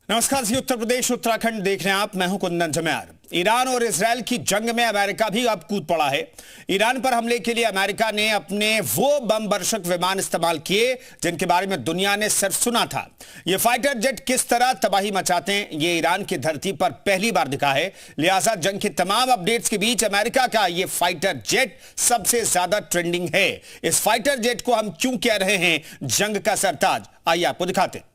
नमस्कार जी, उत्तर प्रदेश उत्तराखंड देख रहे हैं आप। मैं हूं कुंदन जम्यार। ईरान और इजरायल की जंग में अमेरिका भी अब कूद पड़ा है। ईरान पर हमले के लिए अमेरिका ने अपने वो बम वर्षक विमान इस्तेमाल किए जिनके बारे में दुनिया ने सिर्फ सुना था। ये फाइटर जेट किस तरह तबाही मचाते हैं ये ईरान की धरती पर पहली बार दिखा है। लिहाजा जंग की तमाम अपडेट्स के बीच अमेरिका का ये फाइटर जेट सबसे ज्यादा ट्रेंडिंग है। इस फाइटर जेट को हम क्यों कह रहे हैं जंग का सरताज, आइए आपको दिखाते हैं।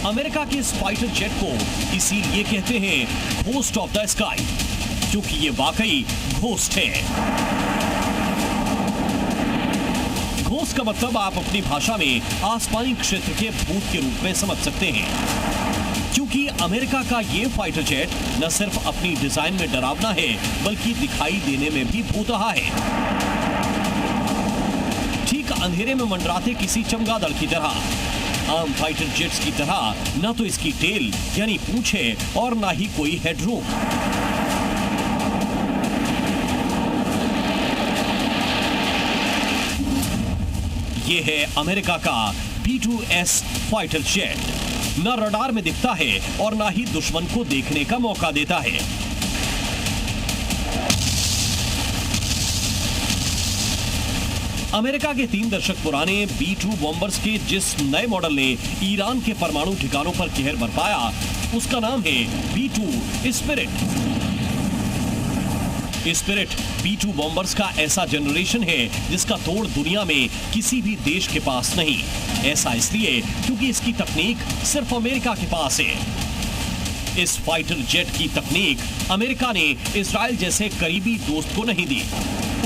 अमेरिका के इस फाइटर जेट को इसीलिए कहते हैं घोस्ट ऑफ द स्काई, क्योंकि ये वाकई घोस्ट है। घोस्ट का मतलब आप अपनी भाषा में आसमानी क्षेत्र के भूत के रूप में समझ सकते हैं, क्योंकि अमेरिका का ये फाइटर जेट न सिर्फ अपनी डिजाइन में डरावना है बल्कि दिखाई देने में भी भूतहा है। ठीक अंधेरे में मंडराते किसी चमगादड़ की तरह। आम फाइटर जेट्स की तरह ना तो इसकी टेल यानी पूंछ है और ना ही कोई हेडरूम। ये है अमेरिका का B-2S फाइटर जेट। ना रडार में दिखता है और ना ही दुश्मन को देखने का मौका देता है। अमेरिका के 3 दशक पुराने B-2 बॉम्बर्स के जिस नए मॉडल ने ईरान के परमाणु ठिकानों पर कहर बरपाया, उसका नाम है B-2 spirit. Spirit B-2 bombers का ऐसा जनरेशन है जिसका तोड़ दुनिया में किसी भी देश के पास नहीं। ऐसा इसलिए क्योंकि इसकी तकनीक सिर्फ अमेरिका के पास है। इस फाइटर जेट की तकनीक अमेरिका ने इजराइल जैसे करीबी दोस्त को नहीं दी।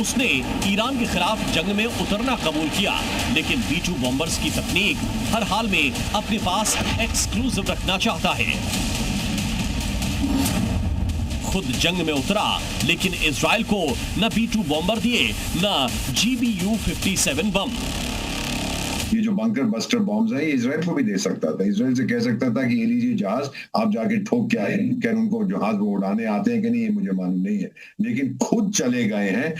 उसने ईरान के खिलाफ जंग में उतरना कबूल किया, लेकिन B-2 बॉम्बर्स की तकनीक हर हाल में अपने पास एक्सक्लूसिव रखना चाहता है। खुद जंग में उतरा, लेकिन इजराइल को न B-2 बॉम्बर दिए न GBU-57 बम। ये जो बंकर बस्टर बॉम्ब्स है, ये इजराइल को भी दे सकता था। इजराइल से कह सकता था कि ये लीजिए जहाज, आप जाके ठोक के आए। क्या उनको जहाज वो उड़ाने आते हैं कि नहीं, ये मुझे मालूम नहीं है, लेकिन खुद चले गए हैं।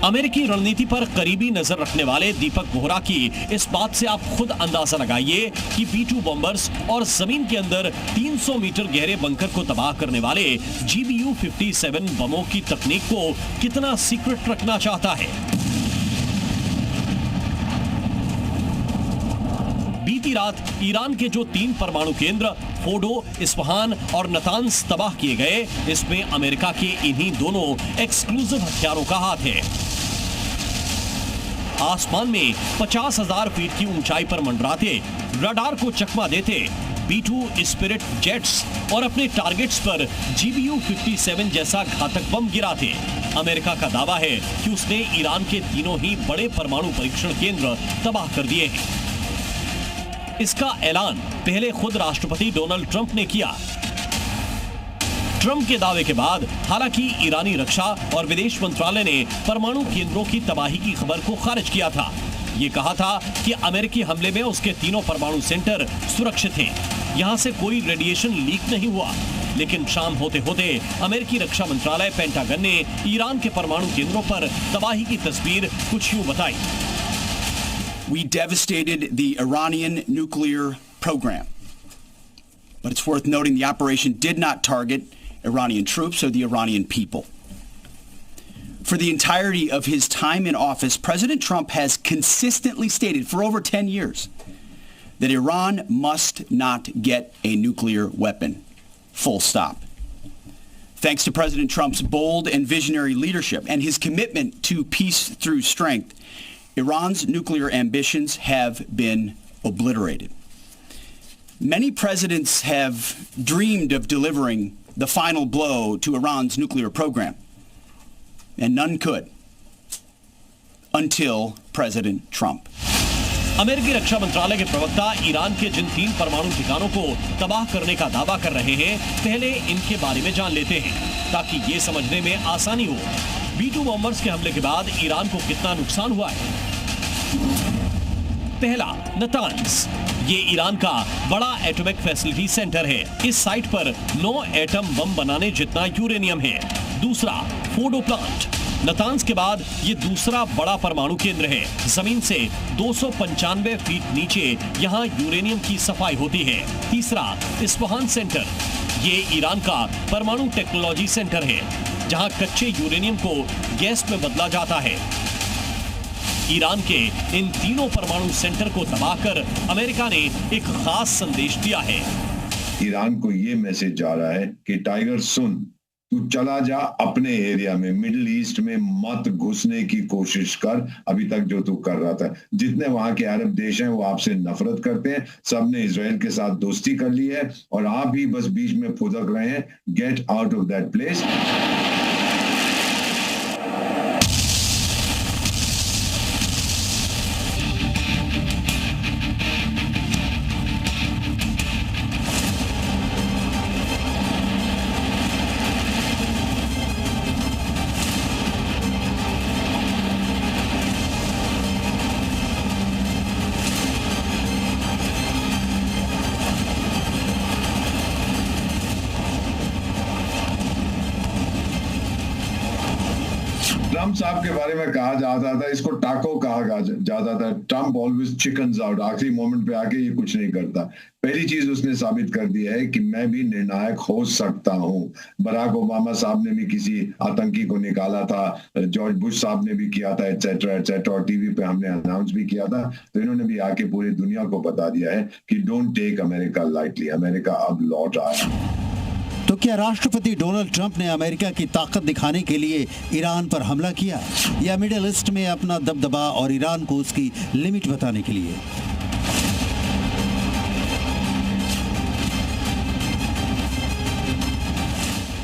अमेरिकी रणनीति पर करीबी नजर रखने वाले दीपक बोहरा की इस बात से आप खुद अंदाजा लगाइए कि B-2 बॉम्बर्स और जमीन के अंदर 300 मीटर गहरे बंकर को तबाह करने वाले GBU-57 बमों की तकनीक को कितना सीक्रेट रखना चाहता है। बीती रात ईरान के जो 3 परमाणु केंद्र फोडो, इस्फहान और नतांस तबाह किए गए, इसमें अमेरिका के इन्हीं दोनों एक्सक्लूसिव हथियारों का हाथ है। आसमान में 50,000 फीट की ऊंचाई पर मंडराते, रडार को चकमा देते B-2 स्पिरिट जेट्स और अपने टारगेट्स पर GBU-57 जैसा घातक बम गिराते। अमेरिका का दावा है कि उसने ईरान के तीनों ही बड़े परमाणु परीक्षण केंद्र तबाह कर दिए हैं। इसका ऐलान पहले खुद राष्ट्रपति डोनाल्ड ट्रंप ने किया। ट्रंप के दावे के बाद हालांकि ईरानी रक्षा और विदेश मंत्रालय ने परमाणु केंद्रों की तबाही की खबर को खारिज किया था। ये कहा था कि अमेरिकी हमले में उसके तीनों परमाणु सेंटर सुरक्षित हैं। यहां से कोई रेडिएशन लीक नहीं हुआ। लेकिन शाम होते होते अमेरिकी रक्षा मंत्रालय पेंटागन ने ईरान के परमाणु केंद्रों पर तबाही की तस्वीर कुछ यूं बताई। We devastated the Iranian nuclear program. But it's worth noting the operation did not target Iranian troops or the Iranian people. For the entirety of his time in office, President Trump has consistently stated for over 10 years that Iran must not get a nuclear weapon. Full stop. Thanks to President Trump's bold and visionary leadership and his commitment to peace through strength, Iran's nuclear ambitions have been obliterated. Many presidents have dreamed of delivering the final blow to Iran's nuclear program, and none could until President Trump. अमेरिकी रक्षा मंत्रालय के प्रवक्ता Iran के जिन 3 परमाणु ठिकानों को तबाह करने का दावा कर रहे हैं, पहले इनके बारे में जान लेते हैं ताकि ये समझने में आसानी हो। B-2 बॉम्बर्स के हमले के बाद ईरान को कितना नुकसान हुआ है? पहला, नतान्स। ये ईरान का बड़ा एटॉमिक फैसिलिटी सेंटर है। इस साइट पर 9 एटम बम बनाने जितना यूरेनियम है। दूसरा, फोर्डो प्लांट। नतान्स के बाद ये दूसरा बड़ा परमाणु केंद्र है। जमीन से 295 फीट नीचे यहाँ यूरेनियम की सफाई होती है। तीसरा, इस्फहान सेंटर। ये ईरान का परमाणु टेक्नोलॉजी सेंटर है, जहां कच्चे यूरेनियम को गैस में बदला जाता है। ईरान के इन तीनों परमाणु सेंटर को दबाकर अमेरिका ने एक खास संदेश दिया है। ईरान को ये मैसेज जा रहा है कि टाइगर सुन, तू चला जा अपने एरिया में, मिडिल ईस्ट में मत घुसने की कोशिश कर। अभी तक जो तू कर रहा था, जितने वहां के अरब देश हैं वो आपसे नफरत करते हैं, सबने इजराइल के साथ दोस्ती कर ली है और आप ही बस बीच में फुदक रहे हैं। Get out of that place. Trump साहब के बारे में कहा जाता था, इसको टाको कहा जाता था। ट्रम्प ऑलवेज चिकन्स आउट, आखिरी मोमेंट पे आके ये कुछ नहीं करता। पहली चीज उसने साबित कर दिया है कि मैं भी निर्णायक हो सकता हूं। बराक ओबामा साहब ने भी किसी आतंकी को निकाला था, जॉर्ज बुश साहब ने भी किया था, एटसेट्रा एटसेट्रा, और टीवी पे हमने अनाउंस भी किया था। तो इन्होंने भी आके पूरी दुनिया को बता दिया है कि don't take America lightly, America अब लौट आया। तो क्या राष्ट्रपति डोनाल्ड ट्रंप ने अमेरिका की ताकत दिखाने के लिए ईरान पर हमला किया, या मिडिल ईस्ट में अपना दबदबा और ईरान को उसकी लिमिट बताने के लिए?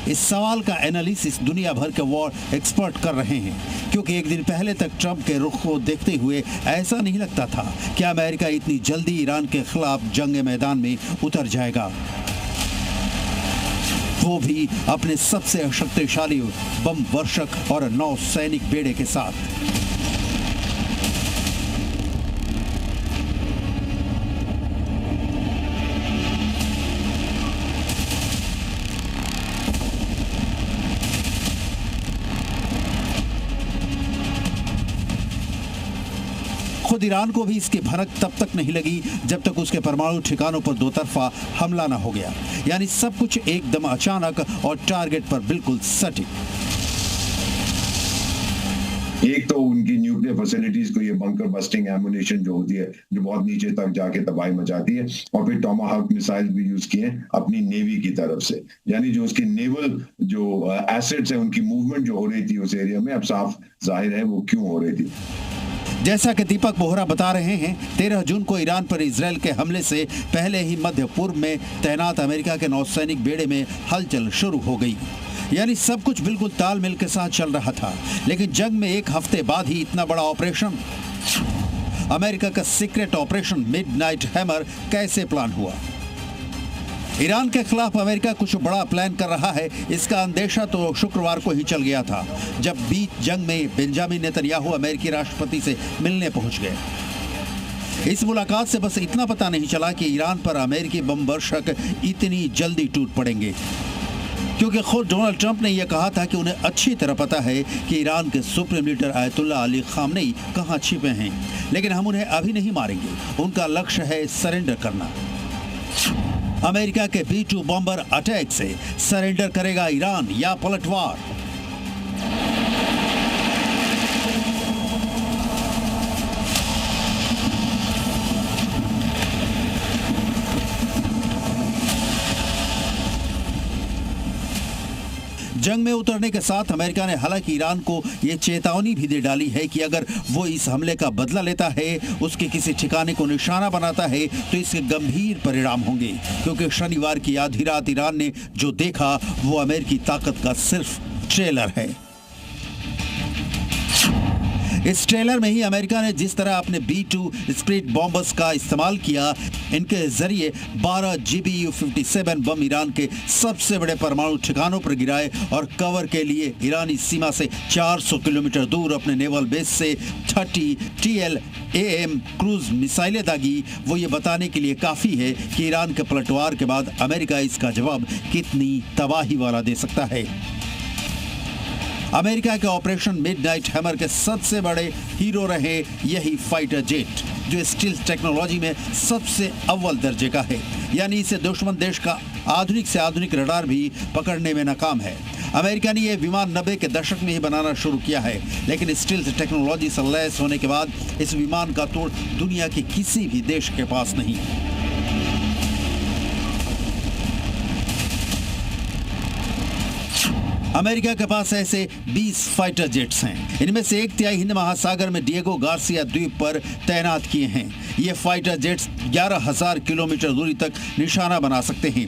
इस सवाल का एनालिसिस दुनिया भर के वॉर एक्सपर्ट कर रहे हैं, क्योंकि एक दिन पहले तक ट्रंप के रुख को देखते हुए ऐसा नहीं लगता था कि अमेरिका इतनी जल्दी ईरान के खिलाफ जंग मैदान में उतर जाएगा, वो भी अपने सबसे शक्तिशाली बम वर्षक और 9 सैनिक बेड़े के साथ। खुद ईरान को भी इसकी भनक तब तक नहीं लगी जब तक उसके परमाणु ठिकानों पर दो तरफा हमला न हो गया, यानी सब कुछ एकदम अचानक और टारगेट पर बिल्कुल सटीक। एक तो उनकी न्यूक्लियर फैसिलिटीज को ये बंकर बस्टिंग एमुनेशन जो होती है, जो बहुत नीचे तक जाके तबाही मचाती है, और फिर टोमाहाक मिसाइल भी यूज किए अपनी नेवी की तरफ से, यानी जो उसकी नेवल जो एसेट्स है उनकी मूवमेंट जो हो रही थी उस एरिया में, अब साफ जाहिर है वो क्यों हो रही थी। जैसा कि दीपक बोहरा बता रहे हैं, 13 जून को ईरान पर इजराइल के हमले से पहले ही मध्य पूर्व में तैनात अमेरिका के नौसैनिक बेड़े में हलचल शुरू हो गई, यानी सब कुछ बिल्कुल तालमेल के साथ चल रहा था। लेकिन जंग में एक हफ्ते बाद ही इतना बड़ा ऑपरेशन, अमेरिका का सीक्रेट ऑपरेशन मिडनाइट हैमर कैसे प्लान हुआ? ईरान के खिलाफ अमेरिका कुछ बड़ा प्लान कर रहा है, इसका अंदेशा तो शुक्रवार को ही चल गया था, जब बीच जंग में बेंजामिन नेतन्याहू अमेरिकी राष्ट्रपति से मिलने पहुंच गए। इस मुलाकात से बस इतना पता नहीं चला कि ईरान पर अमेरिकी बम वर्षक इतनी जल्दी टूट पड़ेंगे, क्योंकि खुद डोनाल्ड ट्रंप ने यह कहा था कि उन्हें अच्छी तरह पता है कि ईरान के supreme leader Ayatollah Ali Khamenei कहां छिपे हैं, लेकिन हम उन्हें अभी नहीं मारेंगे। उनका लक्ष्य है सरेंडर करना। अमेरिका के B-2 बॉम्बर अटैक से सरेंडर करेगा ईरान या पलटवार? जंग में उतरने के साथ अमेरिका ने हालांकि ईरान को यह चेतावनी भी दे डाली है कि अगर वो इस हमले का बदला लेता है, उसके किसी ठिकाने को निशाना बनाता है, तो इसके गंभीर परिणाम होंगे, क्योंकि शनिवार की आधी रात ईरान ने जो देखा वो अमेरिकी ताकत का सिर्फ ट्रेलर है। इस ट्रेलर में ही अमेरिका ने जिस तरह अपने B-2 स्पिरिट बॉम्बर्स का इस्तेमाल किया, इनके जरिए 12 GBU-57 बम ईरान के सबसे बड़े परमाणु ठिकानों पर गिराए और कवर के लिए ईरानी सीमा से 400 किलोमीटर दूर अपने नेवल बेस से 30 TLAM क्रूज मिसाइलें दागी, वो ये बताने के लिए काफी है कि ईरान के पलटवार के बाद अमेरिका इसका जवाब कितनी तबाही वाला दे सकता है। अमेरिका के ऑपरेशन मिडनाइट हैमर के सबसे बड़े हीरो रहे यही फाइटर जेट, जो स्टील्थ टेक्नोलॉजी में सबसे अव्वल दर्जे का है, यानी इसे दुश्मन देश का आधुनिक से आधुनिक रडार भी पकड़ने में नाकाम है। अमेरिका ने यह विमान 90 के दशक में ही बनाना शुरू किया है, लेकिन स्टील्थ टेक्नोलॉजी से लैस होने के बाद इस विमान का तोड़ दुनिया के किसी भी देश के पास नहीं। अमेरिका के पास ऐसे 20 फाइटर जेट्स हैं। इनमें से 1/3 हिंद महासागर में डिएगो गार्सिया द्वीप पर तैनात किए हैं। ये फाइटर जेट्स 11,000 किलोमीटर दूरी तक निशाना बना सकते हैं।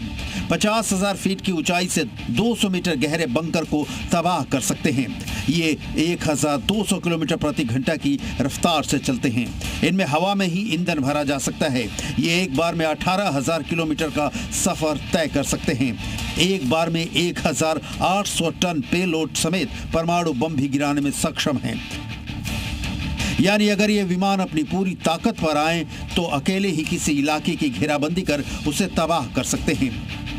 50,000 फीट की ऊंचाई से 200 मीटर गहरे बंकर को तबाह कर सकते हैं। ये 1,200 किलोमीटर प्रति घंटा की रफ्तार से चलते हैं। इनमें हवा में ही ईंधन भरा जा सकता है। ये एक बार में 18,000 किलोमीटर का सफर तय कर सकते हैं। एक बार में 1,800 टन पेलोड समेत परमाणु बम भी गिराने में सक्षम हैं। यानी अगर ये विमान अपनी पूरी ताकत पर आए तो अकेले ही किसी इलाके की घेराबंदी कर उसे तबाह कर सकते हैं।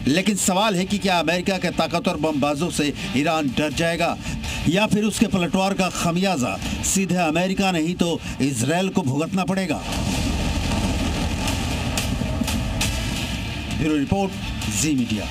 लेकिन सवाल है कि क्या अमेरिका के ताकतवर बमबाजों से ईरान डर जाएगा, या फिर उसके पलटवार का खमियाजा सीधे अमेरिका नहीं तो इजराइल को भुगतना पड़ेगा। ब्यूरो रिपोर्ट, जी मीडिया।